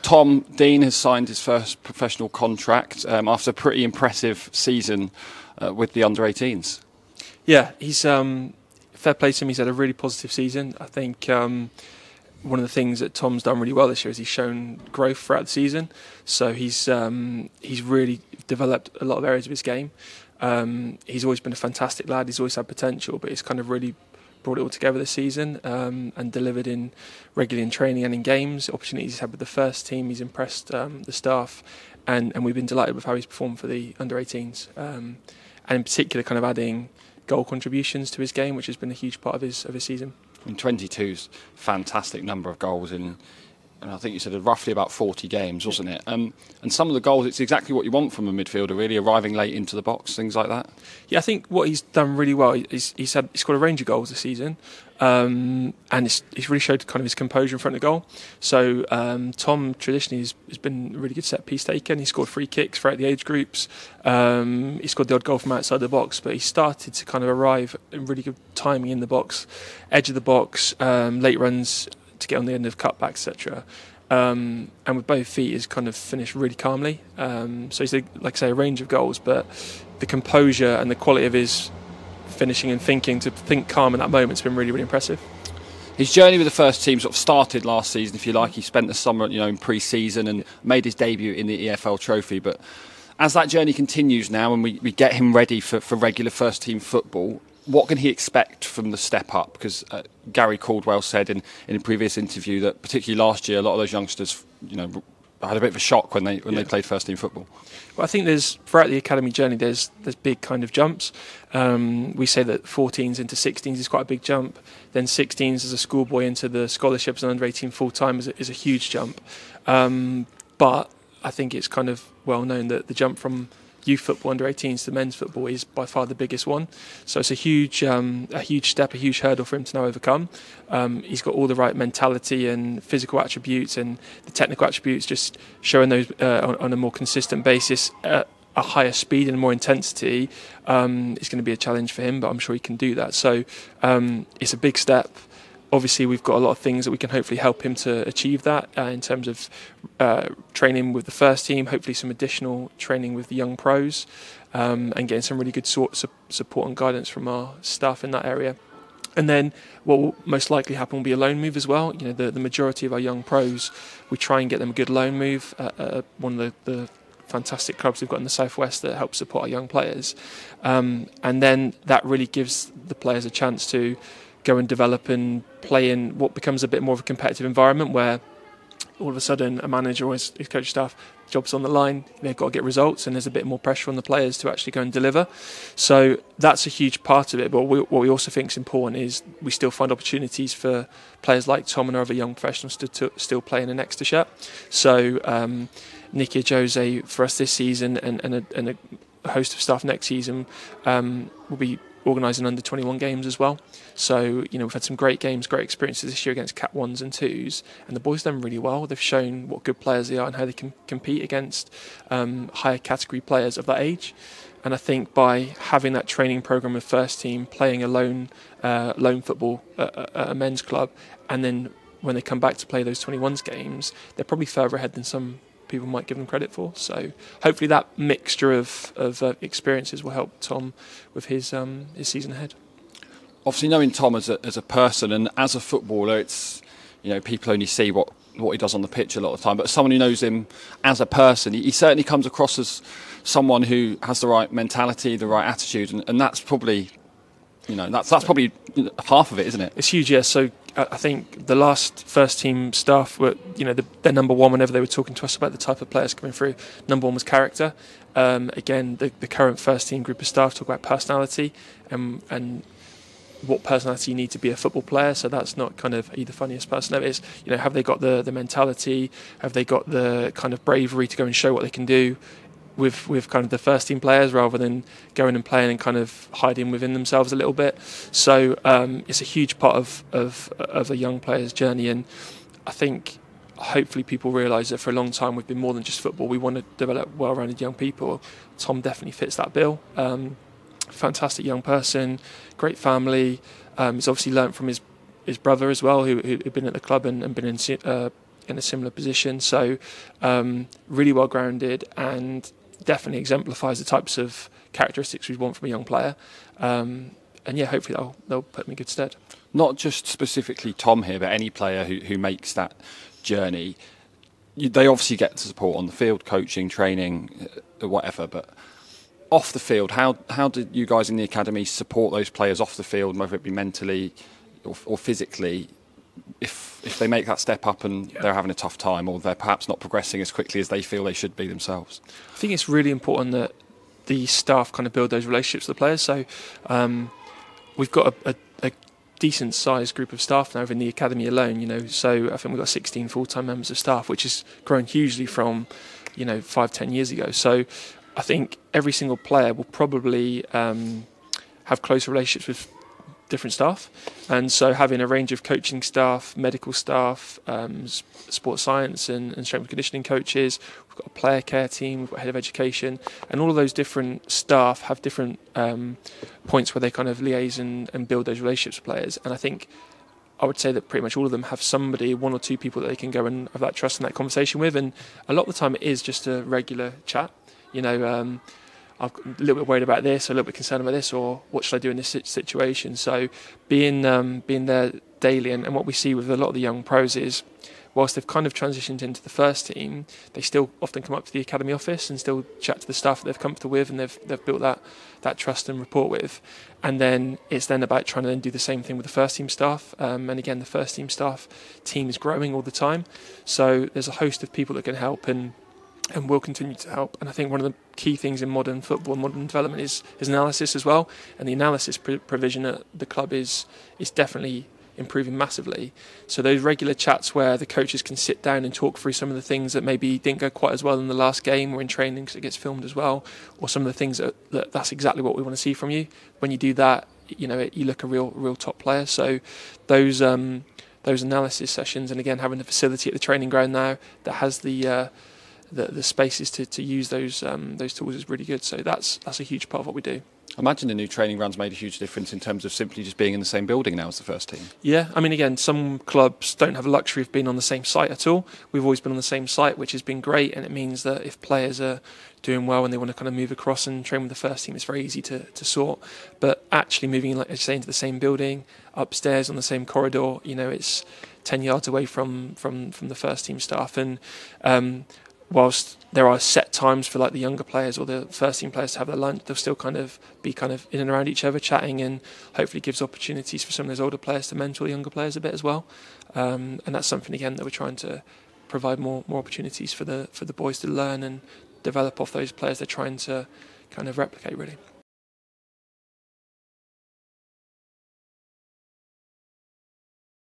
Tom Dean has signed his first professional contract after a pretty impressive season with the under-18s. Yeah, he's fair play to him. He's had a really positive season. I think one of the things that Tom's done really well this year is he's shown growth throughout the season. So he's really developed a lot of areas of his game. He's always been a fantastic lad. He's always had potential, but he's kind of really brought it all together this season and delivered in regularly in training and in games. Opportunities he's had with the first team, he's impressed the staff, and we've been delighted with how he's performed for the under-18s, and in particular kind of adding goal contributions to his game, which has been a huge part of his season. And 22's fantastic number of goals in, and I think you said roughly about 40 games, wasn't it? And some of the goals, it's exactly what you want from a midfielder, really, arriving late into the box, things like that. Yeah, I think what he's done really well is he's scored a range of goals this season, and he's really showed kind of his composure in front of goal. So Tom traditionally has been a really good set piece taker. He scored free kicks throughout the age groups. He scored the odd goal from outside the box, but he started to kind of arrive in really good timing in the box, edge of the box, late runs to get on the end of cutbacks, etc. And with both feet, he's kind of finished really calmly. So he's, like I say, a range of goals, but the composure and the quality of his finishing and thinking, to think calm in that moment, has been really, really impressive. His journey with the first team sort of started last season, if you like. He spent the summer, in pre-season and made his debut in the EFL Trophy. But as that journey continues now, and we get him ready for regular first team football, what can he expect from the step up? Because Gary Caldwell said in a previous interview that particularly last year, a lot of those youngsters, had a bit of a shock when they played first team football. Well, I think throughout the academy journey, there's big kind of jumps. We say that 14s into 16s is quite a big jump. Then 16s as a schoolboy into the scholarships and under 18 full time is a huge jump. But I think it's kind of well known that the jump from youth football under 18s to men's football is by far the biggest one. So it's a huge step, a huge hurdle for him to now overcome. He's got all the right mentality and physical attributes and the technical attributes, just showing those on a more consistent basis at a higher speed and more intensity. It's going to be a challenge for him, but I'm sure he can do that. So it's a big step. Obviously, we've got a lot of things that we can hopefully help him to achieve that in terms of training with the first team, hopefully some additional training with the young pros, and getting some really good support and guidance from our staff in that area. And then what will most likely happen will be a loan move as well. The majority of our young pros, we try and get them a good loan move at one of the fantastic clubs we've got in the southwest that help support our young players. And then that really gives the players a chance to go and develop and play in what becomes a bit more of a competitive environment, where all of a sudden a manager or his coach staff, job's on the line, they've got to get results, and there's a bit more pressure on the players to actually go and deliver. So that's a huge part of it. But what we also think is important is we still find opportunities for players like Tom and other young professionals to still play in an Exeter shirt. So Nicky Jose for us this season and a host of staff next season will be organising under 21 games as well. So we've had some great games, great experiences this year against Cat 1s and 2s, and the boys have done really well. They've shown what good players they are and how they can compete against higher category players of that age. And I think by having that training programme with first team, playing a loan football at a men's club, and then when they come back to play those 21s games, they're probably further ahead than some people might give them credit for. So hopefully that mixture of experiences will help Tom with his season ahead. Obviously, knowing Tom as a person and as a footballer, it's people only see what he does on the pitch a lot of the time. But someone who knows him as a person, he certainly comes across as someone who has the right mentality, the right attitude, and that's probably that's probably half of it, isn't it? It's huge, yes. So I think the last first team staff were, their number one whenever they were talking to us about the type of players coming through. Number one was character. Again, the current first team group of staff talk about personality and what personality you need to be a football player. So that's not kind of the funniest person ever. It's have they got the mentality? Have they got the kind of bravery to go and show what they can do with kind of the first team players, rather than going and playing and kind of hiding within themselves a little bit. So it's a huge part of a young player's journey, and I think hopefully people realise that for a long time we've been more than just football. We want to develop well-rounded young people. Tom definitely fits that bill. Fantastic young person, great family. He's obviously learnt from his brother as well, who'd been at the club and been in a similar position. So really well grounded, and definitely exemplifies the types of characteristics we want from a young player. And yeah, hopefully they'll put me in good stead. Not just specifically Tom here, but any player who makes that journey. They obviously get the support on the field, coaching, training, whatever, but off the field, how did you guys in the academy support those players off the field, whether it be mentally or physically, if they make that step up and they're having a tough time, or they're perhaps not progressing as quickly as they feel they should be themselves? I think it's really important that the staff kind of build those relationships with the players. So we've got a decent sized group of staff now in the academy alone, so I think we've got 16 full-time members of staff, which has grown hugely from 5-10 years ago. So I think every single player will probably have close relationships with different staff, and so having a range of coaching staff, medical staff, sports science and strength and conditioning coaches, we've got a player care team, we've got a head of education, and all of those different staff have different points where they kind of liaise and build those relationships with players. And I think I would say that pretty much all of them have somebody, one or two people that they can go and have that trust and that conversation with, and a lot of the time it is just a regular chat. I'm a little bit worried about this, or a little bit concerned about this, or what should I do in this situation? So being there daily, and what we see with a lot of the young pros is, whilst they've kind of transitioned into the first team, they still often come up to the academy office and still chat to the staff that they're comfortable with and they've built that trust and rapport with. And then it's then about trying to then do the same thing with the first team staff. And again, the first team staff team is growing all the time. So there's a host of people that can help and will continue to help. And I think one of the key things in modern football, modern development, is analysis as well. And the analysis provision at the club is definitely improving massively. So those regular chats where the coaches can sit down and talk through some of the things that maybe didn't go quite as well in the last game or in training because it gets filmed as well, or some of the things that's exactly what we want to see from you. When you do that, you look a real top player. So those analysis sessions, and again having the facility at the training ground now that has the spaces to use those tools is really good. So that's a huge part of what we do. I imagine the new training ground's made a huge difference in terms of simply just being in the same building now as the first team. Yeah, I mean, again, some clubs don't have the luxury of being on the same site at all. We've always been on the same site, which has been great, and it means that if players are doing well and they want to kind of move across and train with the first team, it's very easy to sort. But actually moving, like I say, into the same building, upstairs on the same corridor, it's 10 yards away from the first team staff. And whilst there are set times for like the younger players or the first team players to have their lunch, they'll still be in and around each other chatting, and hopefully gives opportunities for some of those older players to mentor the younger players a bit as well. And that's something again that we're trying to provide more opportunities for the boys to learn and develop off those players they're trying to kind of replicate, really.